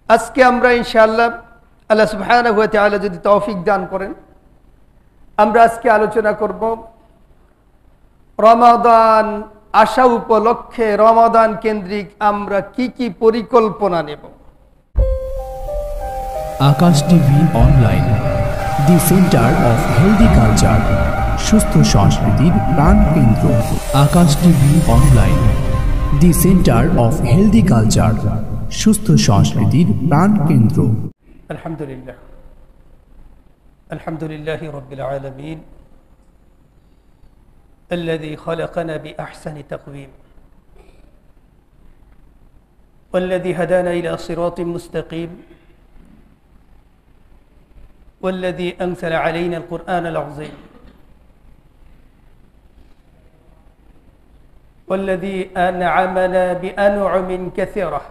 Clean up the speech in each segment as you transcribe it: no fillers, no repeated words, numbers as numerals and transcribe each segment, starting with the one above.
আজকে আমরা ইনশাআল্লাহ আল্লাহ সুবহানাহু ওয়া তাআলা যদি তৌফিক দান করেন, আমরা আজকে আলোচনা করব রমাদান আসা উপলক্ষে রমাদান কেন্দ্রিক আমরা কি পরিকল্পনা নেব। Akash TV online, the centre of healthy culture, সুস্থ সংস্কৃতির প্রাণ কেন্দ্র। Akash TV online, the centre of healthy culture, সুস্থ সংস্কৃতির প্রাণ কেন্দ্র। আলহামদুলিল্লাহ, আলহামদুলিল্লাহি রাব্বিল আলামিন, الذي خلقنا بأحسن تقويم، والذي هدانا إلى صراط مستقيم، والذي أنزل علينا القرآن العظيم، والذي أنعمنا بأنعم كثيرة،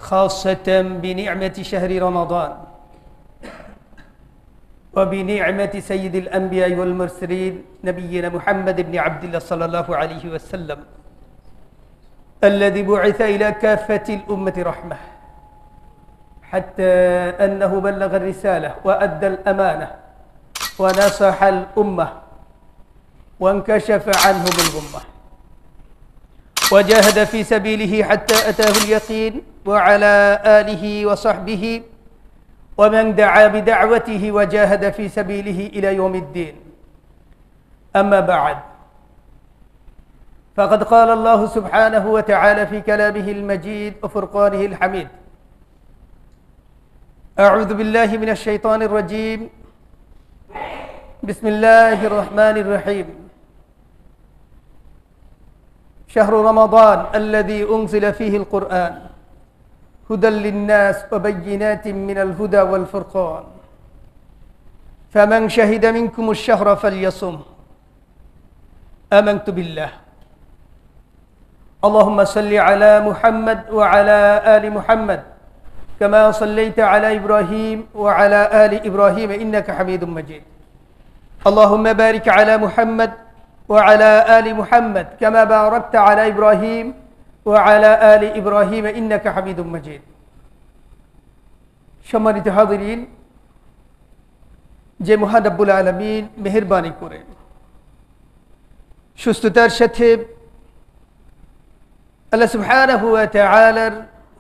خاصة بنعمة شهر رمضان وبنعمة سيد الأنبياء والمرسلين نبينا محمد بن عبد الله صلى الله عليه وسلم، الذي بعث إلى كافة الأمة رحمة، حتى أنه بلغ الرسالة وأدى الأمانة ونصح الأمة وانكشف عنهم الغمة، وجاهد في سبيله حتى أتاه اليقين، وعلى آله وصحبه ومن دعا بدعوته وجاهد في سبيله إلى يوم الدين. أما بعد، فقد قال الله سبحانه وتعالى في كلامه المجيد وفرقانه الحميد: أعوذ بالله من الشيطان الرجيم، بسم الله الرحمن الرحيم، شهر رمضان الذي أنزل فيه القرآن هدى للناس وبينات من الهدى والفرقان، فمن شهد منكم الشهر فليصم. آمنت بالله. اللهم صل على محمد وعلى آل محمد كما صليت على إبراهيم وعلى آل إبراهيم إنك حميد مجيد. اللهم بارك على محمد وعلى آل محمد كما باركت على إبراهيم وعلى آل إبراهيم إنك حميد مجيد. সম্মানিত হাজিরিন, যে মহান রব্বুল আলামিন মেহেরবানি করে সুস্থতার সাথে আল্লাহ সুবহানাহু ওয়া তাআলার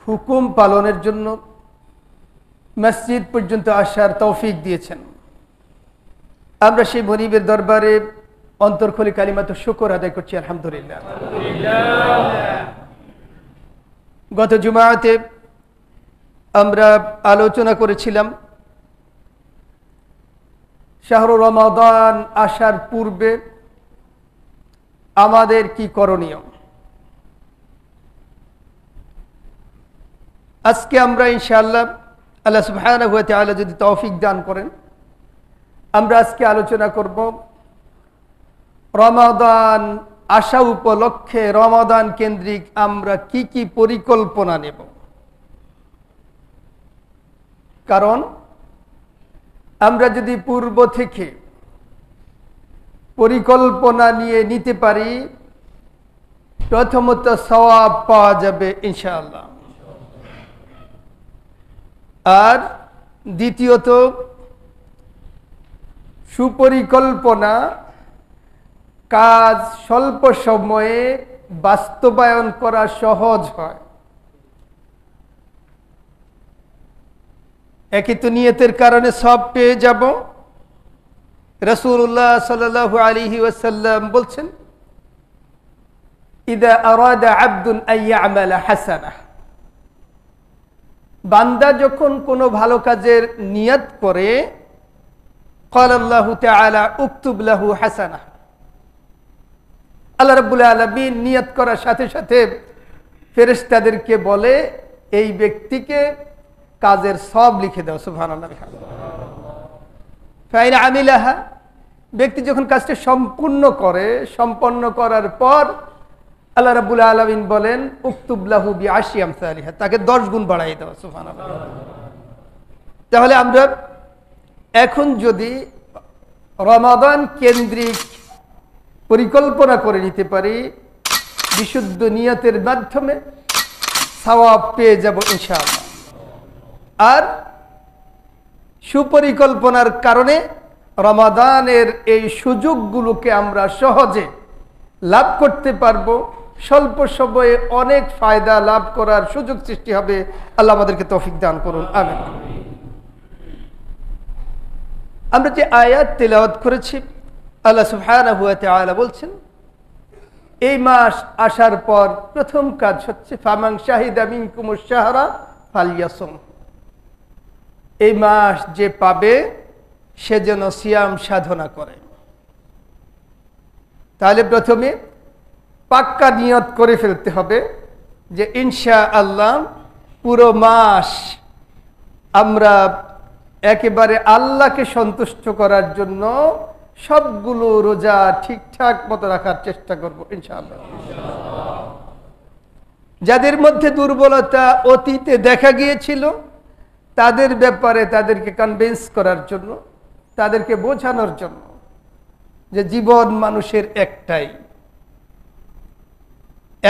হুকুম পালনের জন্য মসজিদ পর্যন্ত আসার তৌফিক দিয়েছেন, আমরা সেই মনিবের দরবারে অন্তর খুলে কালিমাতুশ শুকর আদায় করছি। আলহামদুলিল্লাহ। গত জুমাতে আমরা আলোচনা করেছিলাম শাহরু রমাদান আসার পূর্বে আমাদের কি করণীয়। আজকে আমরা ইনশাআল্লাহ আল্লাহ সুবহানাহু ওয়া তাআলা যদি তৌফিক দান করেন, আমরা আজকে আলোচনা করব রমাদান আসা উপলক্ষে রমাদান কেন্দ্রিক আমরা কি পরিকল্পনা নেব। কারণ আমরা যদি পূর্ব থেকে পরিকল্পনা নিতে পারি, প্রথমত সওয়াব পাওয়া যাবে ইনশাআল্লাহ, আর দ্বিতীয়ত সুপরিকল্পনা কাজ স্বল্প সময়ে বাস্তবায়ন করা সহজ হয়। একই তো নিয়তের কারণে সব পেয়ে যাব। রাসূলুল্লাহ সাল্লাল্লাহু আলাইহি ওয়াসাল্লাম বলছেন, ইদা আরাদা আবদুন আন ইয়ামালা হাসানাহ, বান্দা যখন কোনো ভালো কাজের নিয়ত করে, ক্বালা আল্লাহু তাআলা উকতুব লাহু হাসানাহ, আল্লাহ রাব্বুল আলামিন নিয়ত করার সাথে সাথে ফেরেশতাদেরকে বলে এই ব্যক্তিকে কাজের সব লিখে দাও। সুবহানাল্লাহ। ফাইন আমিলাহা, ব্যক্তি যখন কাজটা সম্পন্ন করার পর আল্লাহ রাব্বুল আলামিন বলেন উকতুব লাহু বিআশরি আমসালিহা, তাকে 10 গুণ বাড়াই দাও। সুবহানাল্লাহ। তাহলে আমরা এখন যদি রমাদান কেন্দ্রিক পরিকল্পনা করে নিতে পারি বিশুদ্ধ নিয়তের মাধ্যমে, সওয়াব পেয়ে যাব ইনশাআল্লাহ। আর সুপরিকল্পনার কারণে রমাদানের এই সুযোগগুলোকে আমরা সহজে লাভ করতে পারবো। স্বল্প সময়ে অনেক ফায়দা লাভ করার সুযোগ সৃষ্টি হবে। আল্লাহ আমাদেরকে তৌফিক দান করুন, আমিন। আমরা যে আয়াত তেলাওয়াত করেছি, আল্লাহ সুবহানাহু ওয়া তাআলা বলছেন এই মাস আসার পর প্রথম কাজ হচ্ছে ফামান শাহিদা মিনকুমুশ শাহরা ফালইয়াসুম। এই মাস যে পাবে সে যেন সিয়াম সাধনা করে। তাহলে প্রথমে পাক্কা নিয়ত করে ফেলতে হবে যে ইনশাআল্লাহ পুরো মাস আমরা একেবারে আল্লাহকে সন্তুষ্ট করার জন্য সবগুলো রোজা ঠিকঠাক মতো রাখার চেষ্টা করব ইনশাআল্লাহ। যাদের মধ্যে দুর্বলতা অতীতে দেখা গিয়েছিল তাদের ব্যাপারে তাদেরকে কনভিন্স করার জন্য, তাদেরকে বোঝানোর জন্য যে জীবন মানুষের একটাই,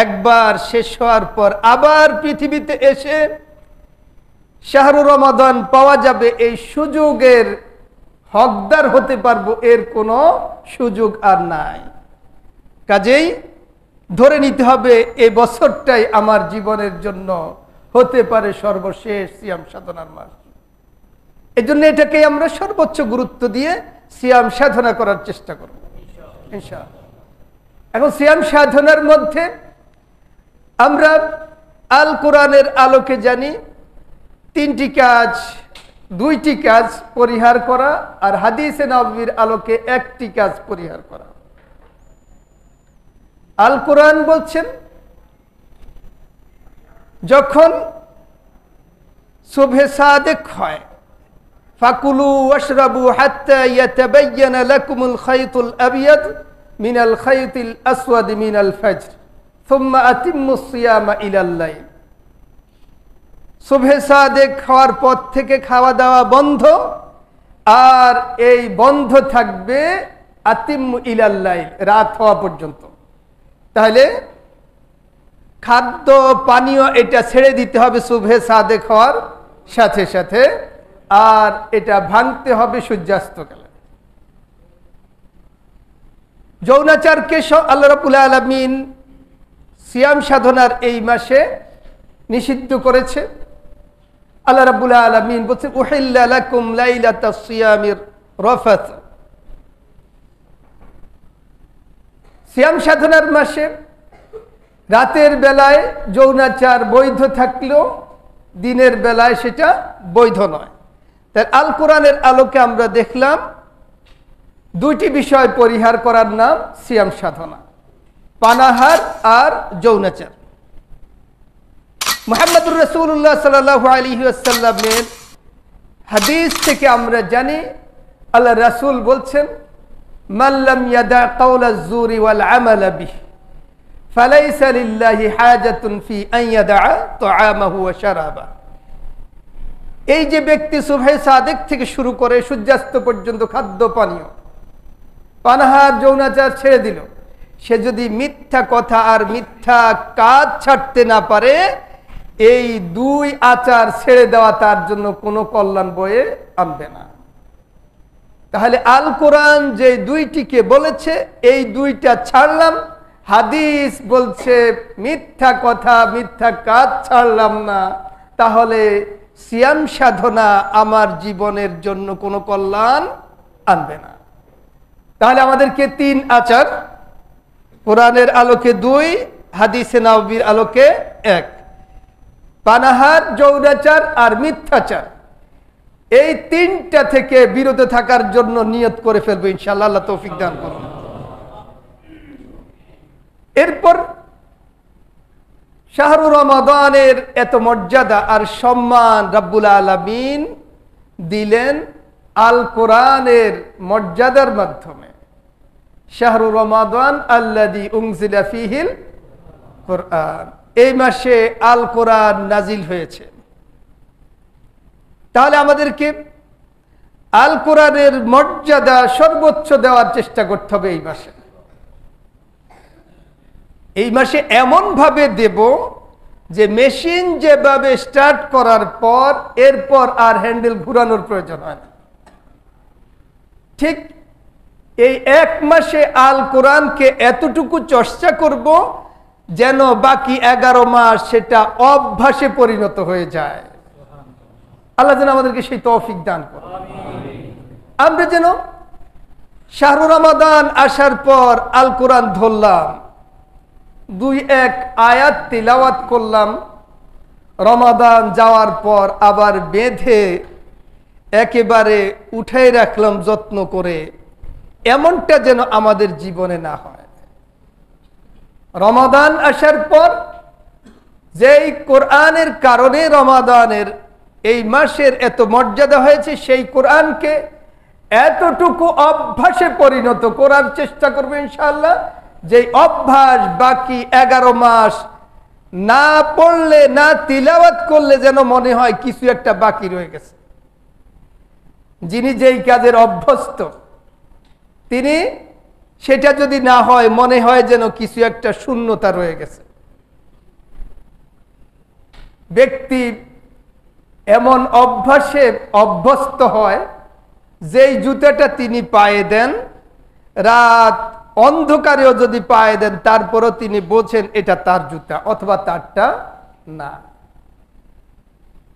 একবার শেষ হওয়ার পর আবার পৃথিবীতে এসে শাহরুর রমাদান পাওয়া যাবে, এই সুযোগের হকদার হতে পারবো, এর কোনো সুযোগ আর নাই। কাজেই ধরে নিতে হবে এই বছরটাই আমার জীবনের জন্য হতে পারে সর্বশেষ সিয়াম সাধনার মাস। এই জন্য এটাকে আমরা সর্বোচ্চ গুরুত্ব দিয়ে সিয়াম সাধনা করার চেষ্টা করব ইনশাআল্লাহ। এখন সিয়াম সাধনার মধ্যে আমরা আল কোরআনের আলোকে জানি তিনটি কাজ, দুইটি কাজ পরিহার করা, আর হাদিসে নববীর আলোকে একটি কাজ পরিহার করা। আল কোরআন বলছেন যখন সুবহে সাদেক হয় ফাকুলু ওয়াশরাবু হাত্তা ইয়াতাবায়্যানা লাকুমুল খায়তুল আবিয়াদ মিনাল খায়তিল আসওয়াদ মিনাল ফাজর সুম্মা আতিম্মুস সিয়ামা ইলাল লাইল। সুবহে সাদেক খাওয়ার পর থেকে খাওয়া দাওয়া বন্ধ, আর এই বন্ধ থাকবে আতিম্মু ইলাল লাইল, রাত হওয়া পর্যন্ত। তাহলে খাদ্য পানীয় এটা ছেড়ে দিতে হবে সুবহে সাদেক হওয়ার সাথে সাথে, আর এটা ভাঙতে হবে সূর্যাস্তকালে। যৌনাচারকে আল্লাহ রাব্বুল আলামিন সিয়াম সাধনার এই মাসে নিষিদ্ধ করেছে। আল্লাহ রাব্বুল আলামিন বলেছেন উহিল্লা লাকুম লাইলাতাস সিয়ামির রাফাত। সিয়াম সাধনার মাসে রাতের বেলায় যৌনাচার বৈধ থাকলেও দিনের বেলায় সেটা বৈধ নয়। তাই আল কোরআনের আলোকে আমরা দেখলাম দুইটি বিষয় পরিহার করার নাম সিয়াম সাধনা, পানাহার আর যৌনাচার। মুহাম্মদুর রাসূলুল্লাহ সাল্লাল্লাহু আলাইহি ওয়াসাল্লামের হাদিস থেকে আমরা জানি আল্লাহ রাসূল বলছেন মান লাম ইয়াদা কাওলাজ জুরি ওয়াল আমালা বিহি ফালাইসা লিল্লাহি হাজাতুন ফি আন ইয়াদা তাআমাহু ওয়া শারাবাহু। এই যে ব্যক্তি সুবহে সাদেক থেকে শুরু করে সূর্যাস্ত পর্যন্ত খাদ্য পানীয়, পানাহার, যৌনাচার ছেড়ে দিল, সে যদি মিথ্যা কথা আর মিথ্যা কাজ ছাড়তে না পারে, এই দুই আচার ছেড়ে দেওয়া তার জন্য কোনো কল্যাণ বয়ে আনবে না। তাহলে আল কোরআন যে দুইটিকে বলেছে এই দুইটা ছাড়লাম, হাদিস বলছে মিথ্যা কথা মিথ্যা কাজ ছাড়লাম না, তাহলে সিয়াম সাধনা আমার জীবনের জন্য কোনো কল্যাণ আনবে না। তাহলে আমাদেরকে তিন আচার, কোরআনের আলোকে দুই, হাদিসে নববীর আলোকে এক, পানাহার, যৌনাচার আর মিথ্যাচার, এই তিনটা থেকে বিরত থাকার জন্য নিয়ত করে ফেলবো ইনশাআল্লাহ। আল্লাহ তৌফিক দান করুন। এরপর শাহরু রমাদানের এত মর্যাদা আর সম্মান রাব্বুল আলামিন দিলেন আল কোরআনের মর্যাদার মাধ্যমে। শাহরু রমাদান আল্লাযী উনজিলা ফীহিল কোরআন, এই মাসে আল কোরআন নাজিল হয়েছে। তাহলে আমাদেরকে আল কোরআনের মর্যাদা সর্বোচ্চ দেওয়ার চেষ্টা করতে হবে এই মাসে। এই মাসে এমন ভাবে দেব যে মেশিন যেভাবে স্টার্ট করার পর এরপর আর হ্যান্ডেল ঘোরানোর প্রয়োজন হয় না, ঠিক এই 1 মাসে আল কোরআনকে এতটুকু চর্চা করব যেন বাকি 11 মাস সেটা অভ্যাসে পরিণত হয়ে যায়। আল্লাহ যেন আমাদেরকে সেই তৌফিক দান করে। আমরা যেন শাহরু রমাদান আসার পর আল কোরআন ধরলাম, 2-1 আয়াত তিলাওয়াত করলাম, রমাদান যাওয়ার পর আবার বেঁধে একেবারে উঠাই রাখলাম যত্ন করে, এমনটা যেন আমাদের জীবনে না হয়। রমাদান আসার পর যেই কোরআনের কারণে রমাদানের এই মাসের এত মর্যাদা হয়েছে, সেই কোরআনকে এতটুকু অভ্যাসে পরিণত করার চেষ্টা করবে ইনশাআল্লাহ, যে অভ্যাস বাকি 11 মাস না পড়লে, না তিলাওয়াত করলে যেন মনে হয় কিছু একটা বাকি রয়ে গেছে। যিনি যেই কাজের অভ্যস্ত তিনি সেটা যদি না হয় মনে হয় যেন কিছু একটা শূন্যতা রয়ে গেছে। ব্যক্তি এমন অভ্যাসে অভ্যস্ত হয়, যেই জুতাটা তিনি পায়ে দেন, রাত অন্ধকারেও যদি পায়ে দেন তারপরও তিনি বোঝেন এটা তার জুতা অথবা তারটা না।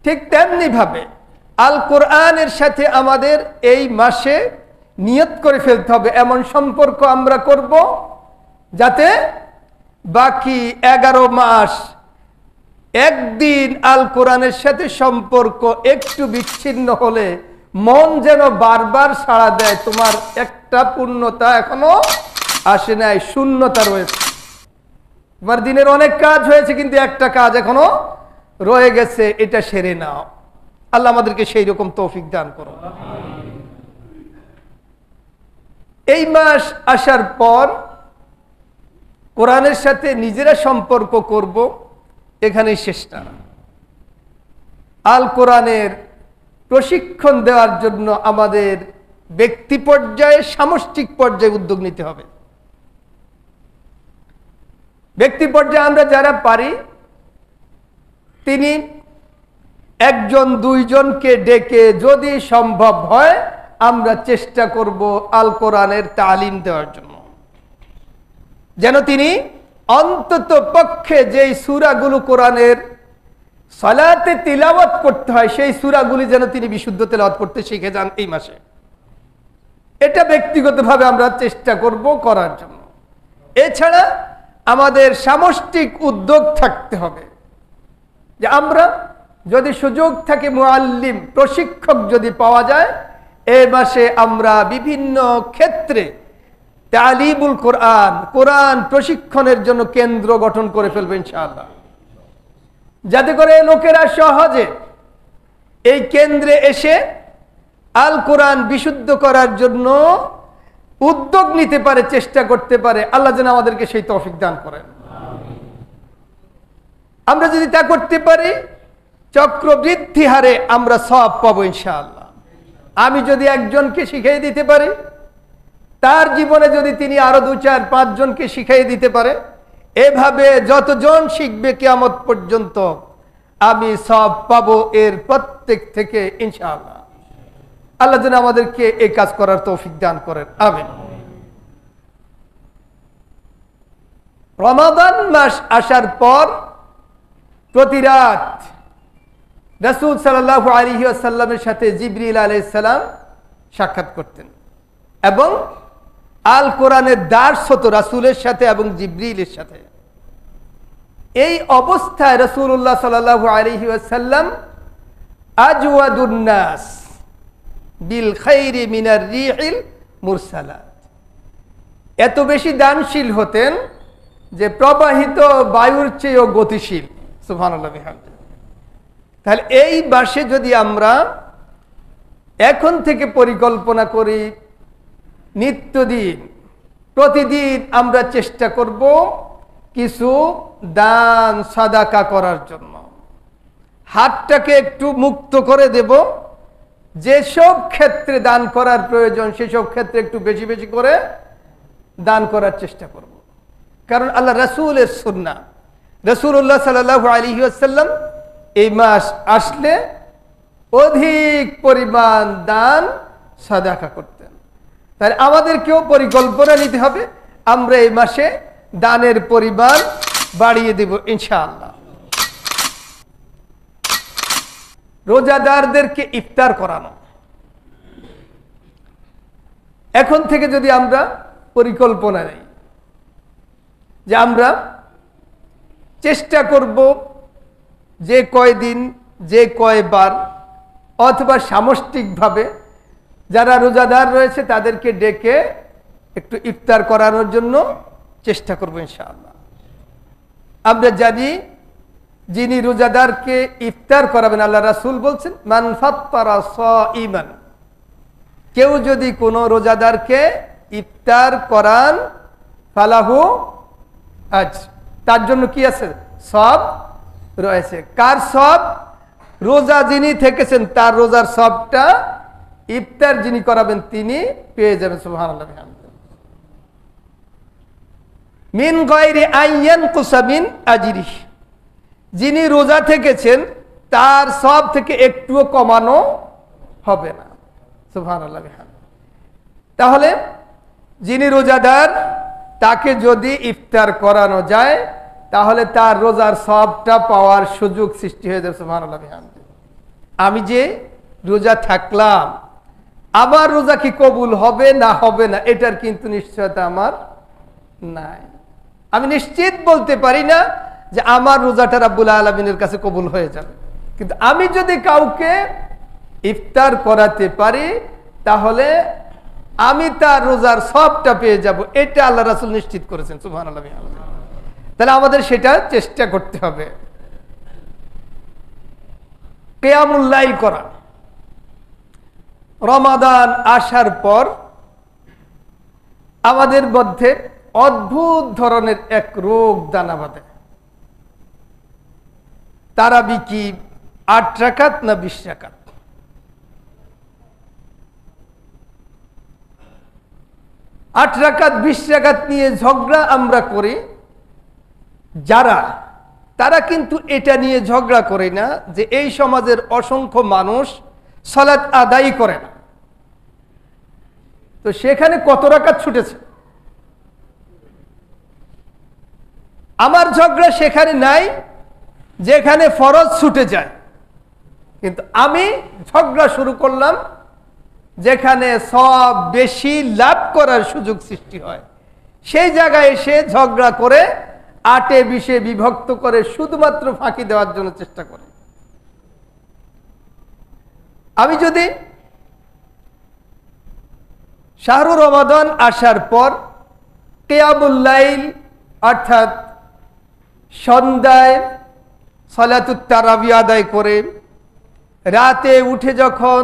ঠিক তেমনি ভাবে আল কোরআনের সাথে আমাদের এই মাসে নিয়ত করে ফেলতে হবে, এমন সম্পর্ক আমরা করব যাতে বাকি 11 মাস একদিন আল কোরআনের সাথে সম্পর্ক একটু বিচ্ছিন্ন হলে মন যেন বারবার সাড়া দেয়, তোমার একটা পূর্ণতা এখনো আসে নাই, শূন্যতা রয়েছে। তোমার দিনের অনেক কাজ হয়েছে কিন্তু একটা কাজ এখনো রয়ে গেছে, এটা সেরে নাও। আল্লাহ আমাদেরকে সেই রকম তৌফিক দান করো। এই মাস আসার পর কোরআনের সাথে নিজেরা সম্পর্ক করব, এখানেই শেষ না। আল কোরআনের প্রশিক্ষণ দেওয়ার জন্য আমাদের ব্যক্তি পর্যায়ে, সামষ্টিক পর্যায়ে উদ্যোগ নিতে হবে। ব্যক্তি পর্যায়ে আমরা যারা পারি তিনি 1-2 জনকে ডেকে যদি সম্ভব হয় আমরা চেষ্টা করব আল কোরআনের তালিম দেওয়ার জন্য, যেন তিনি অন্তত পক্ষে যেই সূরাগুলো কোরআনের সালাতে তিলাওয়াত করতে হয় সেই সূরাগুলি যেন তিনি বিশুদ্ধ তেলাওয়াত করতে শিখে যান এই মাসে। এটা ব্যক্তিগতভাবে আমরা চেষ্টা করব করার জন্য। এছাড়া আমাদের সামষ্টিক উদ্যোগ থাকতে হবে যে আমরা যদি সুযোগ থাকে, মুআল্লিম প্রশিক্ষক যদি পাওয়া যায়, এই মাসে আমরা বিভিন্ন ক্ষেত্রে তালিমুল কোরআন, কোরআন প্রশিক্ষণের জন্য কেন্দ্র গঠন করে ফেলবেন ইনশাআল্লাহ, যাতে করে লোকেরা সহজে এই কেন্দ্রে এসে আল কোরআন বিশুদ্ধ করার জন্য উদ্যোগ নিতে পারে, চেষ্টা করতে পারে। আল্লাহ যেন আমাদেরকে সেই তৌফিক দান করেন। আমরা যদি তা করতে পারি চক্রবৃদ্ধি হারে আমরা সওয়াব পাবো ইনশাআল্লাহ। আমি যদি একজনকে শিখিয়ে দিতে পারি, তার জীবনে যদি তিনি আরো 2-4-5 জনকে শিখিয়ে দিতে পারে, এভাবে যতজন শিখবে কিয়ামত পর্যন্ত আমি সওয়াব পাবো এর প্রত্যেক থেকে ইনশাআল্লাহ। আল্লাহ যেন আমাদেরকে এই কাজ করার তৌফিক দান করেন, আমিন। রমাদান মাস আসার পর প্রতি রাত রাসূল সাল্লাল্লাহু আলাইহি ওয়াসাল্লামের সাথে জিবরিল আলাইহিস সালাম সাক্ষাৎ করতেন এবং আল কোরআনের দার্স হতো রাসূলের সাথে এবং জিবরিলের সাথে। এই অবস্থায় রাসূলুল্লাহ সাল্লাল্লাহু আলাইহি ওয়াসাল্লাম আজওয়াদুন নাস বিল খাইরি মিনার রিহিল মুরসালাত, এত বেশি দানশীল হতেন যে প্রবাহিত বায়ুর চেয়েও গতিশীল। সুবহানাল্লাহ বিহামদিহি। তাহলে এই মাসে যদি আমরা এখন থেকে পরিকল্পনা করি, নিত্যদিন প্রতিদিন আমরা চেষ্টা করব কিছু দান সাদাকা করার জন্য, হাতটাকে একটু মুক্ত করে দেব, যেসব ক্ষেত্রে দান করার প্রয়োজন সেসব ক্ষেত্রে একটু বেশি বেশি করে দান করার চেষ্টা করব। কারণ আল্লাহ রাসূলের সুন্নাহ রাসূলুল্লাহ সাল্লাল্লাহু আলাইহি ওয়াসাল্লাম এই মাস আসলে অধিক পরিমাণ দান সাদাকা করতেন। তাহলে আমাদেরকেও পরিকল্পনা নিতে হবে, আমরা এই মাসে দানের পরিমাণ বাড়িয়ে দেব ইনশাআল্লাহ। রোজাদারদেরকে ইফতার করানো, এখন থেকে যদি আমরা পরিকল্পনা নেই যে আমরা চেষ্টা করব যে কয়দিন, যে কয়বার, অথবা সামষ্টিকভাবে যারা রোজাদার রয়েছে তাদেরকে ডেকে একটু ইফতার করানোর জন্য চেষ্টা করব ইনশাআল্লাহ। আমরা জানি যিনি রোজাদারকে ইফতার করাবেন, আল্লাহ রাসূল বলছেন মান ফাত্তারা সাইমান, কেউ যদি কোনো রোজাদারকে ইফতার করান ফালাহু আজর, তার জন্য কি আছে? সওয়াব রয়েছে। কার সওয়াব? রোজা যিনি থেকেছেন তার রোজার সওয়াবটা ইফতার যিনি করাবেন তিনি পেয়ে যাবেন। সুবহানাল্লাহ। মিন গায়রি আইয়ানকুসা মিন আজরিহি, যিনি রোজা থেকেছেন তার সওয়াব থেকে একটুও কমানো হবে না। সুবহানাল্লাহ। তাহলে যিনি রোজাদার তাকে যদি ইফতার করানো যায় তাহলে তার রোজার সওয়াবটা পাওয়ার সুযোগ সৃষ্টি হয়ে যাবে। সুবহানাল্লাহ। আমি যে রোজা থাকলাম, আমার রোজা কি কবুল হবে না হবে না এটার কিন্তু নিশ্চয়তা আমার নাই। আমি নিশ্চিত বলতে পারি না যে আমার রোজাটা রাব্বুল আলামিনের কাছে কবুল হয়ে যাবে, কিন্তু আমি যদি কাউকে ইফতার করাতে পারি তাহলে আমি তার রোজার সওয়াবটা পেয়ে যাব, এটা আল্লাহ রাসূল নিশ্চিত করেছেন। সুবহানাল্লাহ। তাহলে আমাদের সেটা চেষ্টা করতে হবে। কিয়ামুল লাইল করা, রমাদান আসার পর আমাদের মধ্যে অদ্ভুত ধরনের এক রোগ দানা বাঁধে। তারাবি কি 8 রাকাত না 20 রাকাত? 8 রাকাত 20 রাকাত নিয়ে ঝগড়া আমরা করি যারা, তারা কিন্তু এটা নিয়ে ঝগড়া করে না যে এই সমাজের অসংখ্য মানুষ সালাত আদায় করে না, তো সেখানে কত রাকাত ছুটেছে। আমার ঝগড়া সেখানে নাই যেখানে ফরজ ছুটে যায়, কিন্তু আমি ঝগড়া শুরু করলাম যেখানে সব বেশি লাভ করার সুযোগ সৃষ্টি হয়, সেই জায়গায় এসে ঝগড়া করে 8-এ 20-এ বিভক্ত করে শুধুমাত্র ফাঁকি দেওয়ার জন্য চেষ্টা করে। আমি যদি শাহরুর রমাদান আসার পর কিয়ামুল লাইল অর্থাৎ সন্ধ্যায় সালাতুত তারাবি আদায় করে রাতে উঠে যখন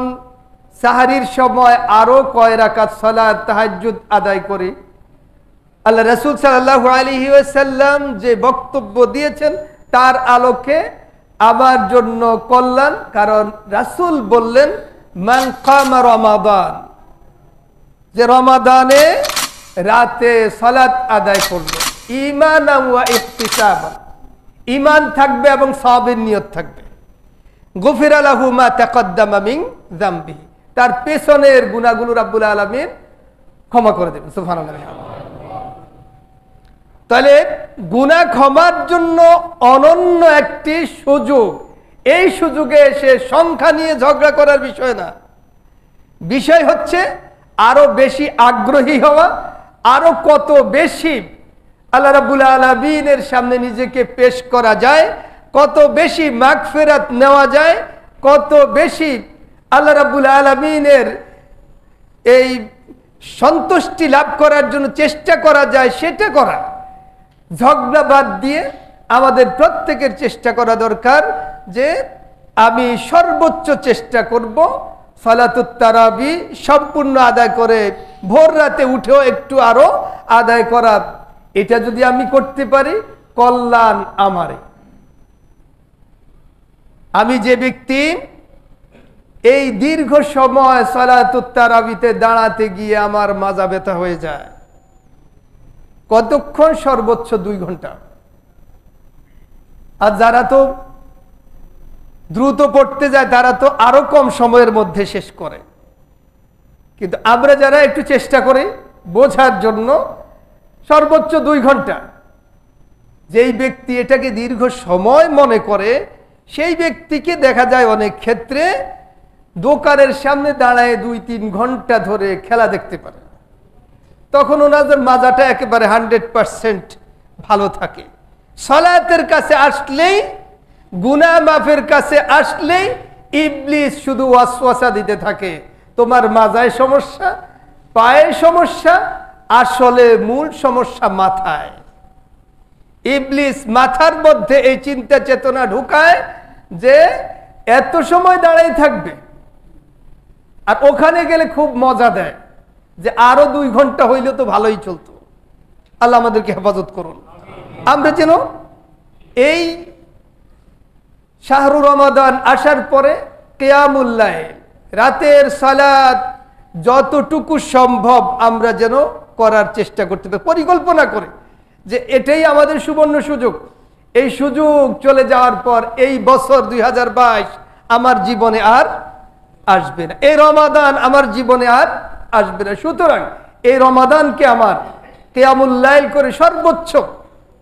সাহারির সময় আরো কয় রাকাত সালাত তাহাজ্জুদ আদায় করে, আল্লাহ রাসূল সাল্লাল্লাহু আলাইহি ওয়াসাল্লাম যে বক্তব্য দিয়েছেন তার আলোকে আমার জন্য কল্যাণ। কারণ রাসূল বললেন মান কামা রমাদান, যে রমাদানে রাতে সালাত আদায় করলো ঈমানান ওয়া ইহতিসাবান, ঈমান থাকবে এবং সওয়াবের নিয়ত থাকবে, গুফিরা লাহু মা তাকদ্দামা মিন যামবিহি, তার পেছনের গুনাহগুলো রাব্বুল আলামিন ক্ষমা করে দেবেন। সুবহানাল্লাহ। তাহলে গুনাহ ক্ষমার জন্য অনন্য একটি সুযোগ, এই সুযোগে এসে সংখ্যা নিয়ে ঝগড়া করার বিষয় না, বিষয় হচ্ছে আরো বেশি আগ্রহী হওয়া, আরো কত বেশি আল্লাহ রাব্বুল আলামিনের সামনে নিজেকে পেশ করা যায়, কত বেশি মাগফিরাত নেওয়া যায়, কত বেশি আল্লাহ রাব্বুল আলামিনের এই সন্তুষ্টি লাভ করার জন্য চেষ্টা করা যায় সেটা করা। ঝগড়া বাদ দিয়ে আমাদের প্রত্যেকের চেষ্টা করা দরকার যে আমি সর্বোচ্চ চেষ্টা করব সালাতুত তারাবি সম্পূর্ণ আদায় করে ভোর রাতে উঠেও একটু আরো আদায় করা। এটা যদি আমি করতে পারি কল্যাণ আমারই। আমি যে ব্যক্তি এই দীর্ঘ সময় সালাতুত তারাবিতে দাঁড়াতে গিয়ে আমার মাজা ব্যথা হয়ে যায়, কতক্ষণ? সর্বোচ্চ 2 ঘন্টা। আর যারা তো দ্রুত পড়তে যায় তারা তো আরো কম সময়ের মধ্যে শেষ করে, কিন্তু আমরা যারা একটু চেষ্টা করি বোঝার জন্য, সর্বোচ্চ 2 ঘন্টা। যেই ব্যক্তি এটাকে দীর্ঘ সময় মনে করে সেই ব্যক্তিকে দেখা যায় অনেক ক্ষেত্রে দোকানের সামনে দাঁড়ায় 2-3 ঘন্টা ধরে খেলা দেখতে পারে। তখন ওনাদের মাজাটা একেবারে 100% ভালো থাকে। সালাতের কাছে আসলেই, গুনাহ মাফের কাছে আসলেই ইবলিস শুধু ওয়াসওয়াসা দিতে থাকে, তোমার মাজায় সমস্যা, পায়ে সমস্যা, আসলে মূল সমস্যা মাথায়। ইবলিস মাথার মধ্যে এই চিন্তা চেতনা ঢুকায় যে এত সময় দাঁড়াই থাকবে, আর ওখানে গেলে খুব মজা দেয় যে আরো 2 ঘন্টা হইলে তো ভালোই চলতো। আল্লাহ আমাদেরকে হেফাজত করুন। আমরা যেন এই শাহরু রমাদান আসার পরে কিয়ামুল লাইল, রাতের সালাত যতটুকু সম্ভব আমরা যেন করার চেষ্টা করতে পারি, পরিকল্পনা করে যে এটাই আমাদের সুবর্ণ সুযোগ। এই সুযোগ চলে যাওয়ার পর এই বছর 2022 আমার জীবনে আর আসবে না, এই রমাদান আমার জীবনে আর আসবে না। সুতরাং এই রমাদানকে আমার কিয়ামুল লাইল করে সর্বোচ্চ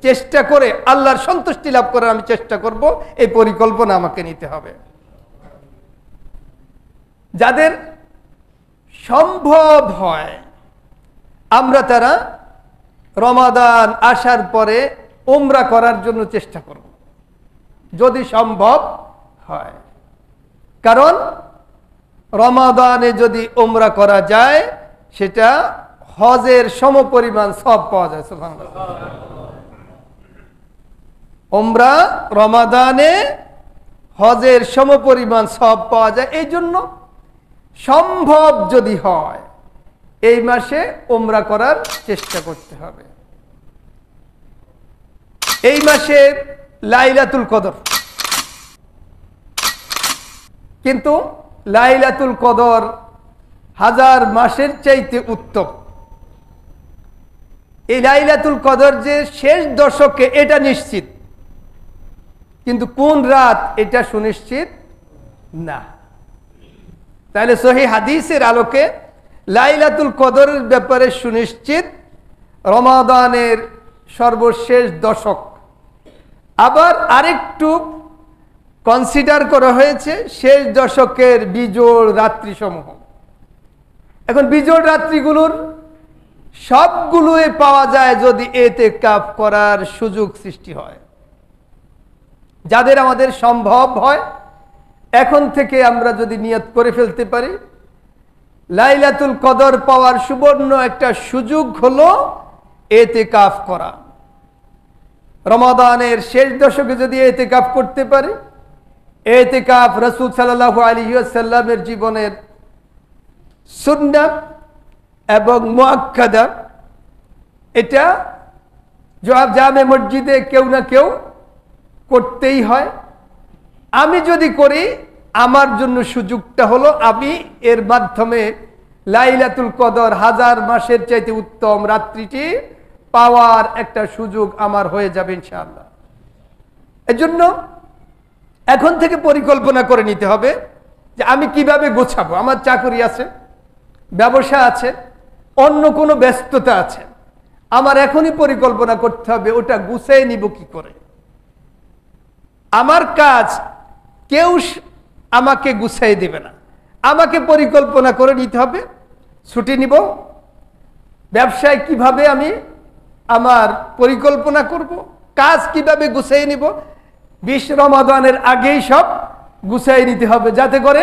চেষ্টা করে আল্লাহর সন্তুষ্টি লাভ করার আমি চেষ্টা করব, এই পরিকল্পনা আমাকে নিতে হবে। যাদের সম্ভব হয় আমরা তারা রমাদান আসার পরে উমরা করার জন্য চেষ্টা করব, যদি সম্ভব হয়। কারণ রমাদানে যদি উমরা করা যায় সেটা হজের সমপরিমাণ সওয়াব পাওয়া যায়। সুবহানাল্লাহ। উমরা রমাদানে হজের সমপরিমাণ সওয়াব পাওয়া যায়। এই জন্য সম্ভব যদি হয় এই মাসে উমরা করার চেষ্টা করতে হবে। এই মাসে লাইলাতুল কদর, কিন্তু লাইলাতুল কদর 1000 মাসের চাইতে উত্তম। এই লাইলাতুল কদর যে শেষ দশকে এটা নিশ্চিত, কিন্তু কোন রাত এটা সুনিশ্চিত না। তাহলে সহিহ হাদিসের আলোকে লাইলাতুল কদরের ব্যাপারে সুনিশ্চিত রমাদানের সর্বশেষ দশক। আবার আরেকটু কনসিডার করা হয়েছে শেষ দশকের বিজোড় রাত্রি সমূহ। এখন বিজোড় রাত্রিগুলোর সবগুলোই পাওয়া যায় যদি ইতিকাফ করার সুযোগ সৃষ্টি হয়। যাদের আমাদের সম্ভব হয় এখন থেকে আমরা যদি নিয়ত করে ফেলতে পারি, লাইলাতুল কদর পাওয়ার সুবর্ণ একটা সুযোগ হলো ইতিকাফ করা। রমাদানের শেষ দশকে যদি ইতিকাফ করতে পারি, ইতিকাফ রাসূল সাল্লাল্লাহু আলাইহি ওয়াসাল্লামের জীবনের সুন্নাহ এবং মুআক্কাদা। এটা জামে মসজিদে কেউ না কেউ করতেই হয়। আমি যদি করি আমার জন্য সুযোগটা হলো আমি এর মাধ্যমে লাইলাতুল কদর 1000 মাসের চাইতে উত্তম রাত্রিটি পাওয়ার একটা সুযোগ আমার হয়ে যাবে ইনশাআল্লাহ। এজন্য এখন থেকে পরিকল্পনা করে নিতে হবে যে আমি কিভাবে গোছাবো। আমার চাকরি আছে, ব্যবসা আছে, অন্য কোনো ব্যস্ততা আছে, আমার এখনই পরিকল্পনা করতে হবে ওটা গুছিয়ে নিব কি করে। আমার কাজ কেউ আমাকে গুছিয়ে দেবে না, আমাকে পরিকল্পনা করে নিতে হবে। ছুটি নিব, ব্যবসায় কিভাবে আমি আমার পরিকল্পনা করব, কাজ কিভাবে গুছিয়ে নিব, 20 রমাদানের আগেই সব গুছিয়ে নিতে হবে, যাতে করে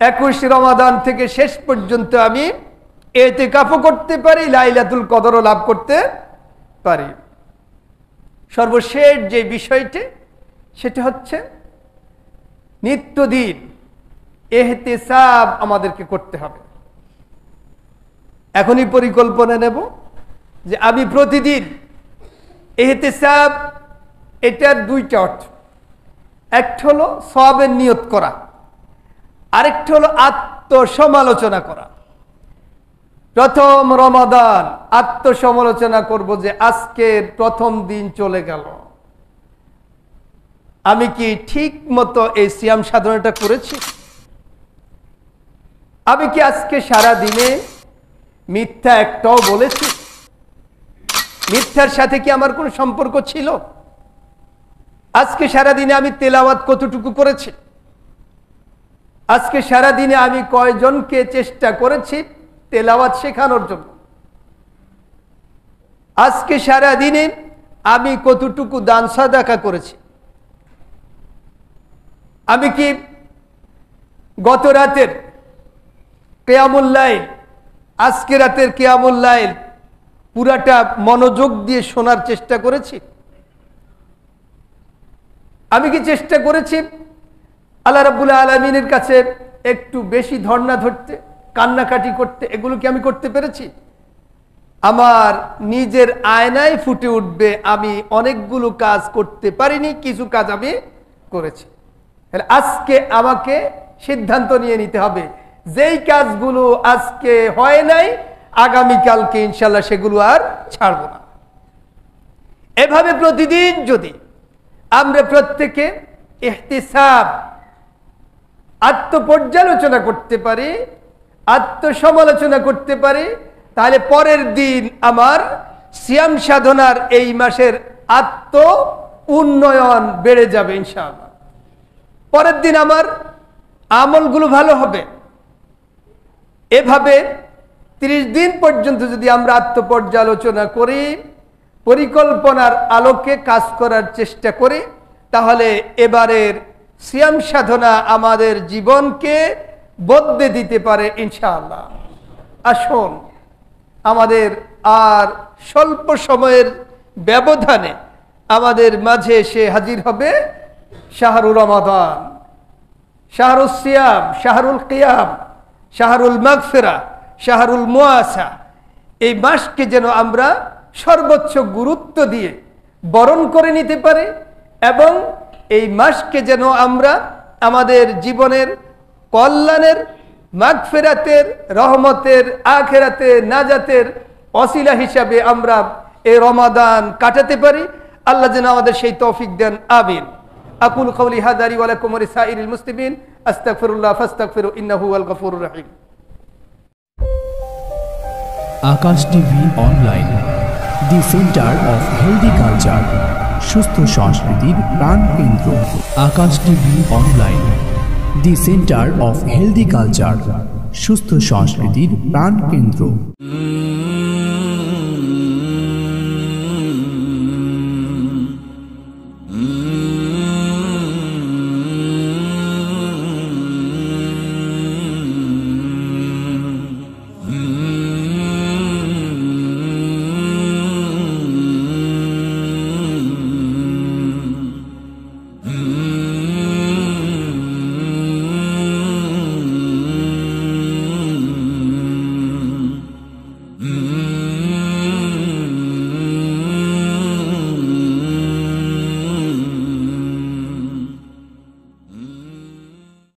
21 রমাদান থেকে শেষ পর্যন্ত আমি ইতিকাফও করতে পারি, লাইলাতুল কদরও লাভ করতে পারি। সর্বশেষ যে বিষয়টি সেটা হচ্ছে নিত্যদিন ইহতিসাব আমাদেরকে করতে হবে। এখনই পরিকল্পনা নেব যে আমি প্রতিদিন ইহতিসাব, এটার 2টা অর্থ। একটা হলো সওয়াবের নিয়ত করা, আরেকটা হলো আত্মসমালোচনা করা। প্রথম রমাদান আত্মসমালোচনা করব যে আজকের প্রথম দিন চলে গেল, আমি কি ঠিক মতো এই সিয়াম সাধনাটা করেছি? আমি কি আজকে সারা দিনে মিথ্যা একটাও বলেছি? মিথ্যার সাথে কি আমার কোনো সম্পর্ক ছিল? আজকে সারা দিনে আমি তেলাওয়াত কতটুকু করেছি? আজকে সারা দিনে আমি কয়জনকে চেষ্টা করেছি তেলাওয়াত শেখানোর জন্য? আজকে সারা দিনে আমি কতটুকু দান সাদাকা করেছি? আমি কি গত রাতের কিয়ামুল লাইল, আজকে রাতের কিয়ামুল লাইল পুরাটা মনোযোগ দিয়ে শোনার চেষ্টা করেছি? আমি কি চেষ্টা করেছি আল্লাহ রাব্বুল আলামিনের কাছে একটু বেশি ধর্ণা ধরতে, কান্নাকাটি করতে? এগুলো কি আমি করতে পেরেছি? আমার নিজের আয়নায় ফুটে উঠবে আমি অনেকগুলো কাজ করতে পারিনি, কিছু কাজ আমি করেছি। আজকে আমাকে সিদ্ধান্ত নিয়ে নিতে হবে, যেই কাজগুলো আজকে হয় নাই আগামীকালকে ইনশাল্লাহ সেগুলো আর ছাড়ব না। এভাবে প্রতিদিন যদি আমরা প্রত্যেকে ইহতিসাব, আত্মপর্যালোচনা করতে পারি, আত্মসমালোচনা করতে পারি, তাহলে পরের দিন আমার সিয়াম সাধনার এই মাসের আত্ম উন্নয়ন বেড়ে যাবে ইনশাআল্লাহ। পরের দিন আমার আমলগুলো ভালো হবে। এভাবে 30 দিন পর্যন্ত যদি আমরা আত্মপর্যালোচনা করি, পরিকল্পনার আলোকে কাজ করার চেষ্টা করি, তাহলে এবারের সিয়াম সাধনা আমাদের জীবনকে বদলে দিতে পারে ইনশাআল্লাহ। আসুন আমাদের আর স্বল্প সময়ের ব্যবধানে আমাদের মাঝে এসে হাজির হবে শাহরুর রমাদান, শাহরুল সিয়াম, শাহরুল কিয়াম, শাহরুল মাগফিরা, শাহরুল মুআসা। এই মাসকে যেন আমরা সর্বোচ্চ গুরুত্ব দিয়ে বরণ করে নিতে পারি এবং এই মাসকে যেন আমরা আমাদের জীবনের কল্যাণের, মাগফিরাতের, রহমতের, আখিরাতের, নাজাতের ওসিলা হিসাবে আমরা এই রমাদান কাটাতে পারি। আল্লাহ যেন আমাদের সেই তৌফিক দেন, আমিন। আকুল কওলি হাযা লি ওয়া লাকুম ওয়া লিসাইরিল মুসলিমিন আস্তাগফিরুল্লাহ ফাস্তাগফিরু ইন্নাহু হুয়াল গফুরুর রহিম। Akash TV online, the centre of healthy culture, সুস্থ সংস্কৃতির প্রাণ কেন্দ্র। Akash TV online, the centre of healthy culture, সুস্থ সংস্কৃতির প্রাণ কেন্দ্র।